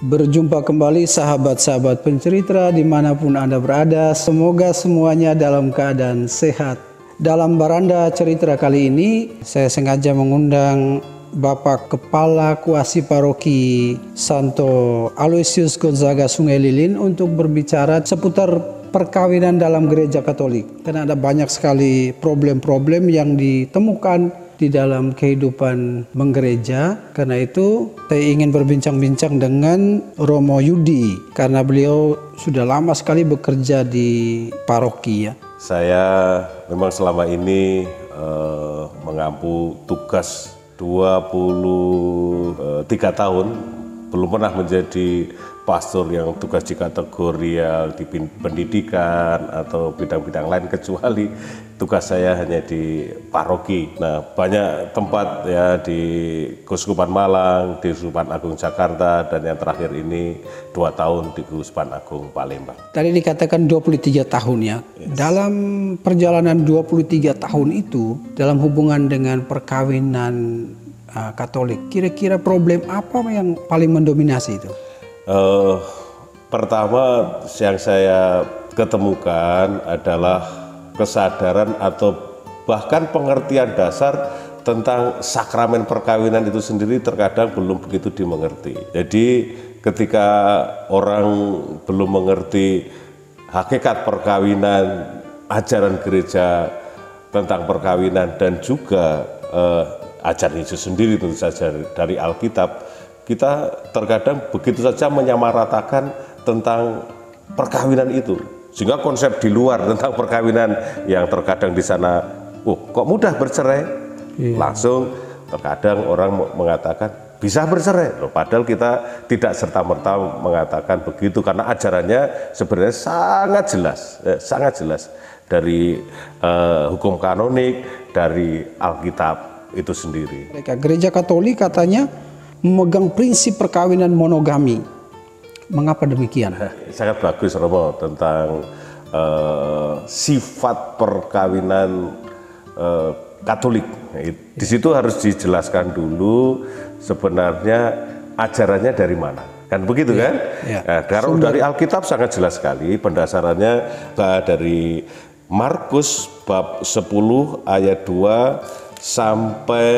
Berjumpa kembali sahabat-sahabat pencerita dimanapun Anda berada. Semoga semuanya dalam keadaan sehat. Dalam Baranda Cerita kali ini, saya sengaja mengundang Bapak Kepala Kuasi Paroki Santo Aloysius Gonzaga Sungai Lilin untuk berbicara seputar perkawinan dalam gereja Katolik. Karena ada banyak sekali problem-problem yang ditemukan di dalam kehidupan menggereja. Karena itu saya ingin berbincang-bincang dengan Romo Yudi, karena beliau sudah lama sekali bekerja di paroki ya. Saya memang selama ini mengampu tugas 23 tahun, belum pernah menjadi pastor yang tugas di kategorial di pendidikan atau bidang-bidang lain, kecuali tugas saya hanya di paroki. Nah, banyak tempat ya, di Keuskupan Malang, di Keuskupan Agung Jakarta, dan yang terakhir ini 2 tahun di Keuskupan Agung Palembang. Tadi dikatakan 23 tahun ya. Yes. Dalam perjalanan 23 tahun itu, dalam hubungan dengan perkawinan Katolik, kira-kira problem apa yang paling mendominasi itu? Pertama yang saya ketemukan adalah kesadaran atau bahkan pengertian dasar tentang sakramen perkawinan itu sendiri terkadang belum begitu dimengerti. Jadi ketika orang belum mengerti hakikat perkawinan, ajaran gereja tentang perkawinan, dan juga ajaran Yesus sendiri tentu saja dari Alkitab, kita terkadang begitu saja menyamaratakan tentang perkawinan itu, sehingga konsep di luar tentang perkawinan yang terkadang di sana, kok mudah bercerai, langsung terkadang orang mengatakan bisa bercerai, padahal kita tidak serta-merta mengatakan begitu, karena ajarannya sebenarnya sangat jelas dari hukum kanonik, dari Alkitab itu sendiri. Gereja Katolik katanya memegang prinsip perkawinan monogami. Mengapa demikian? Sangat bagus Romo tentang sifat perkawinan Katolik. Di situ harus dijelaskan dulu sebenarnya ajarannya dari mana. Kan begitu kan? Ya. Nah, kalau dari Alkitab sangat jelas sekali, pendasarannya dari Markus bab 10 ayat 2 sampai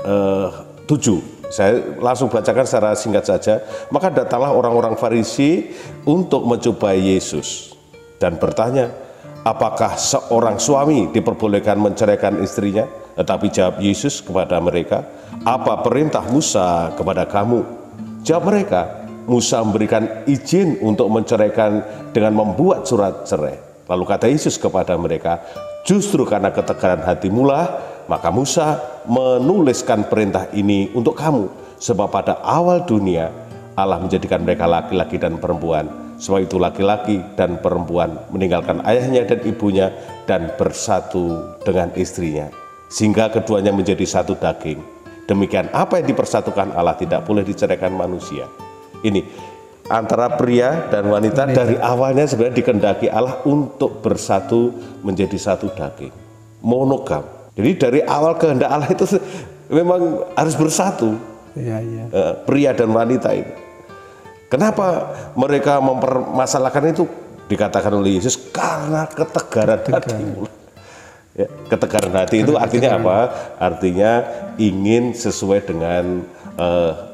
7. Saya langsung bacakan secara singkat saja. Maka datanglah orang-orang Farisi untuk mencobai Yesus dan bertanya, apakah seorang suami diperbolehkan menceraikan istrinya? Tetapi jawab Yesus kepada mereka, apa perintah Musa kepada kamu? Jawab mereka, Musa memberikan izin untuk menceraikan dengan membuat surat cerai. Lalu kata Yesus kepada mereka, justru karena ketegaran hatimulah maka Musa menuliskan perintah ini untuk kamu, sebab pada awal dunia Allah menjadikan mereka laki-laki dan perempuan. Sebab itu laki-laki dan perempuan meninggalkan ayahnya dan ibunya dan bersatu dengan istrinya, sehingga keduanya menjadi satu daging. Demikian apa yang dipersatukan Allah tidak boleh diceraikan manusia. Ini antara pria dan wanita dari awalnya sebenarnya dikehendaki Allah untuk bersatu menjadi satu daging, monogam. Jadi dari awal kehendak Allah itu memang harus bersatu, pria dan wanita itu. Kenapa mereka mempermasalahkan itu? Dikatakan oleh Yesus karena ketegaran hati. Ya, ketegaran hati itu artinya apa? Artinya ingin sesuai dengan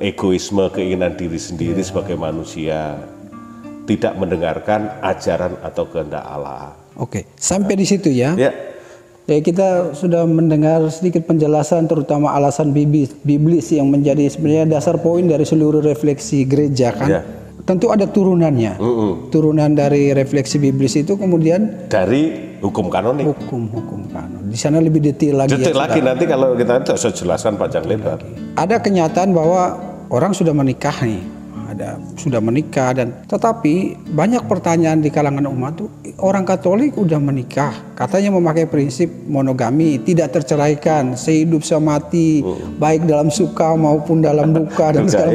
egoisme, keinginan diri sendiri sebagai manusia, tidak mendengarkan ajaran atau kehendak Allah. Oke, sampai di situ ya. Ya, kita sudah mendengar sedikit penjelasan terutama alasan biblis yang menjadi sebenarnya dasar poin dari seluruh refleksi gereja kan. Tentu ada turunannya. Turunan dari refleksi biblis itu kemudian dari hukum kanonik. Hukum kanon. Di sana lebih detail lagi. Nanti kalau kita bisa jelaskan panjang lebar. Ada kenyataan bahwa orang sudah menikah nih. Sudah menikah, dan tetapi banyak pertanyaan di kalangan umat tuh, orang Katolik udah menikah, katanya memakai prinsip monogami, tidak terceraikan, sehidup semati, baik dalam suka maupun dalam duka dan segala.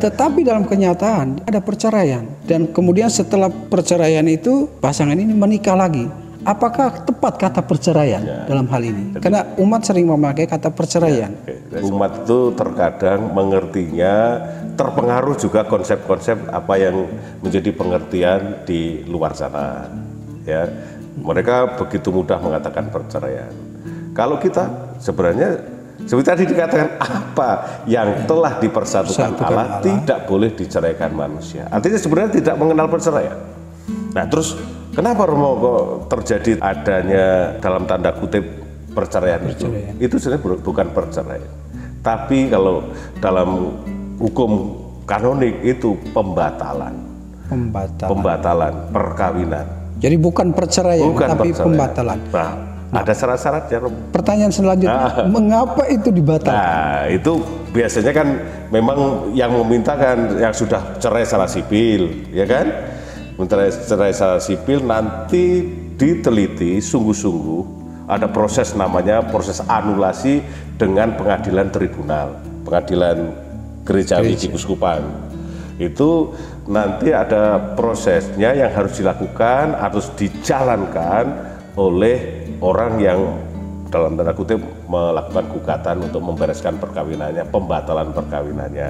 Tetapi dalam kenyataan ada perceraian, dan kemudian setelah perceraian itu pasangan ini menikah lagi. Apakah tepat kata perceraian dalam hal ini? Karena umat sering memakai kata perceraian. Umat itu terkadang mengertinya terpengaruh juga konsep-konsep apa yang menjadi pengertian di luar sana. Ya, mereka begitu mudah mengatakan perceraian. Kalau kita sebenarnya seperti tadi dikatakan, apa yang telah dipersatukan Allah tidak boleh diceraikan manusia. Artinya sebenarnya tidak mengenal perceraian. Nah, terus kenapa Romo kok terjadi adanya dalam tanda kutip perceraian itu? Itu sebenarnya bukan perceraian. Tapi kalau dalam hukum kanonik itu pembatalan perkawinan. Jadi bukan perceraian, tapi perceraian. Pembatalan. Nah, ada syarat-syaratnya. Pertanyaan selanjutnya, mengapa itu dibatalkan? Nah, itu biasanya kan memang yang meminta kan yang sudah cerai secara sipil, ya kan? Cerai secara sipil nanti diteliti sungguh-sungguh, ada proses namanya proses anulasi dengan pengadilan tribunal, pengadilan gerejawi keuskupan. Itu nanti ada prosesnya yang harus dilakukan, harus dijalankan oleh orang yang dalam tanda kutip melakukan gugatan untuk membereskan perkawinannya, pembatalan perkawinannya.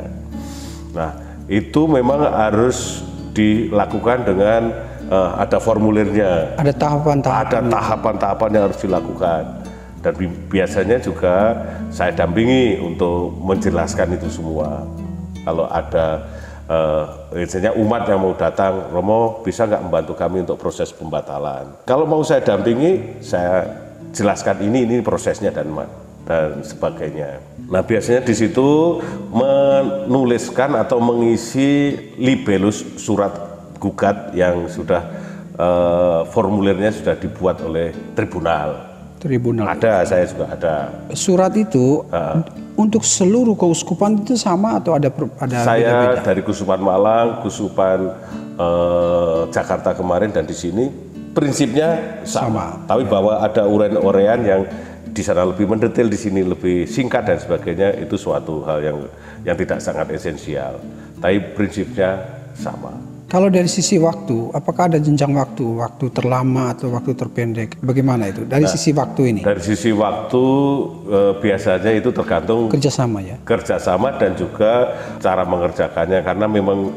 Nah, itu memang harus dilakukan dengan ada formulirnya, ada tahapan-tahapan yang harus dilakukan, dan biasanya juga saya dampingi untuk menjelaskan itu semua. Kalau ada misalnya umat yang mau datang, Romo bisa nggak membantu kami untuk proses pembatalan? Kalau mau saya dampingi, saya jelaskan ini prosesnya dan sebagainya. Nah, biasanya di situ menuliskan atau mengisi libelus surat gugat yang sudah formulirnya sudah dibuat oleh tribunal. Ada, saya juga ada. Surat itu untuk seluruh keuskupan itu sama atau ada saya beda-beda? Dari Keuskupan Malang, Keuskupan Jakarta kemarin dan di sini prinsipnya sama. Tapi bahwa ada uraian-uraian yang di sana lebih mendetail, di sini lebih singkat dan sebagainya, itu suatu hal yang tidak sangat esensial. Tapi prinsipnya sama. Kalau dari sisi waktu, apakah ada jenjang waktu terlama atau waktu terpendek? Bagaimana itu dari sisi waktu ini? Dari sisi waktu biasanya itu tergantung kerjasama ya. Kerjasama dan juga cara mengerjakannya, karena memang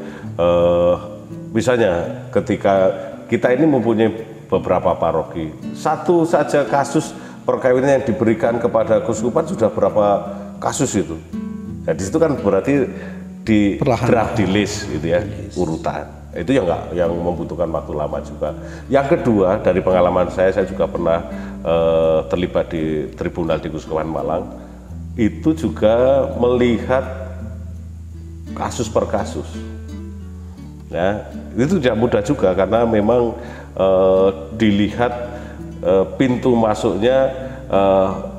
misalnya ketika kita ini mempunyai beberapa paroki, satu saja kasus perkawinan yang diberikan kepada keuskupan sudah berapa kasus itu. Nah, di situ kan berarti di draft di list gitu ya, urutan. Itu yang membutuhkan waktu lama juga. Yang kedua, dari pengalaman saya juga pernah terlibat di tribunal di Keuskupan Malang. Itu juga melihat kasus per kasus. Ya, itu tidak mudah juga karena memang dilihat pintu masuknya,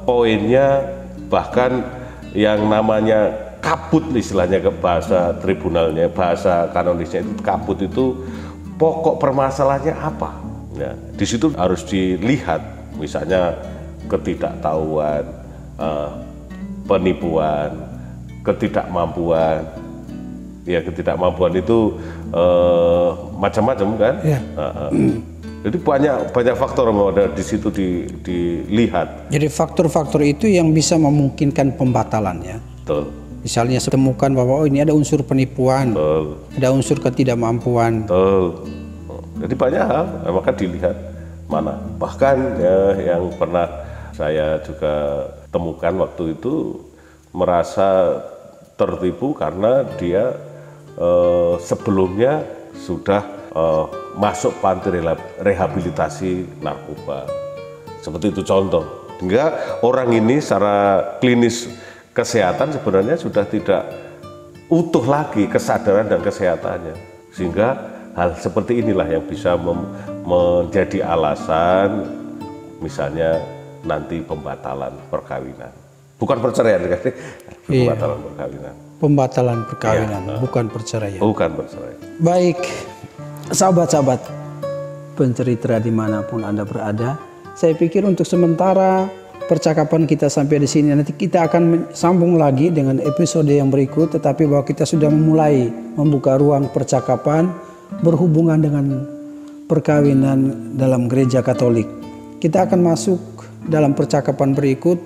poinnya, bahkan yang namanya kabut istilahnya ke bahasa tribunalnya, bahasa kanonisnya itu kabut itu pokok permasalahannya apa? Ya, di situ harus dilihat misalnya ketidaktahuan, penipuan, ketidakmampuan. Ya, ketidakmampuan itu macam-macam kan? Ya. Jadi banyak faktor yang ada di situ dilihat. Jadi faktor-faktor itu yang bisa memungkinkan pembatalan ya. Betul. Misalnya temukan bahwa ini ada unsur penipuan, ada unsur ketidakmampuan. Jadi banyak hal, maka dilihat mana. Bahkan ya, yang pernah saya juga temukan waktu itu merasa tertipu karena dia sebelumnya sudah masuk panti rehabilitasi narkoba. Seperti itu contoh. Hingga orang ini secara klinis kesehatan sebenarnya sudah tidak utuh lagi kesadaran dan kesehatannya, sehingga hal seperti inilah yang bisa menjadi alasan misalnya nanti pembatalan perkawinan, bukan perceraian kan? Pembatalan perkawinan. Pembatalan perkawinan, ya, bukan perceraian. Bukan perceraian. Baik, sahabat-sahabat pencerita dimanapun Anda berada, saya pikir untuk sementara percakapan kita sampai di sini. Nanti kita akan sambung lagi dengan episode yang berikut, tetapi bahwa kita sudah memulai membuka ruang percakapan berhubungan dengan perkawinan dalam gereja Katolik. kita akan masuk dalam percakapan berikut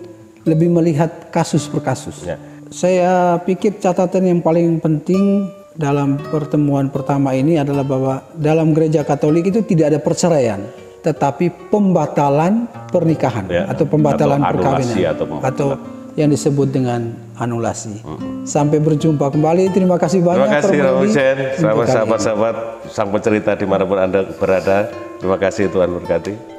lebih melihat kasus per kasus. Ya. Saya pikir catatan yang paling penting dalam pertemuan pertama ini adalah bahwa dalam gereja Katolik itu tidak ada perceraian, tetapi pembatalan pernikahan atau pembatalan perkawinan atau yang disebut dengan anulasi. Sampai berjumpa kembali. Terima kasih banyak. Terima kasih Romo Jen, sahabat-sahabat sang pencerita dimanapun Anda berada. Terima kasih, Tuhan berkati.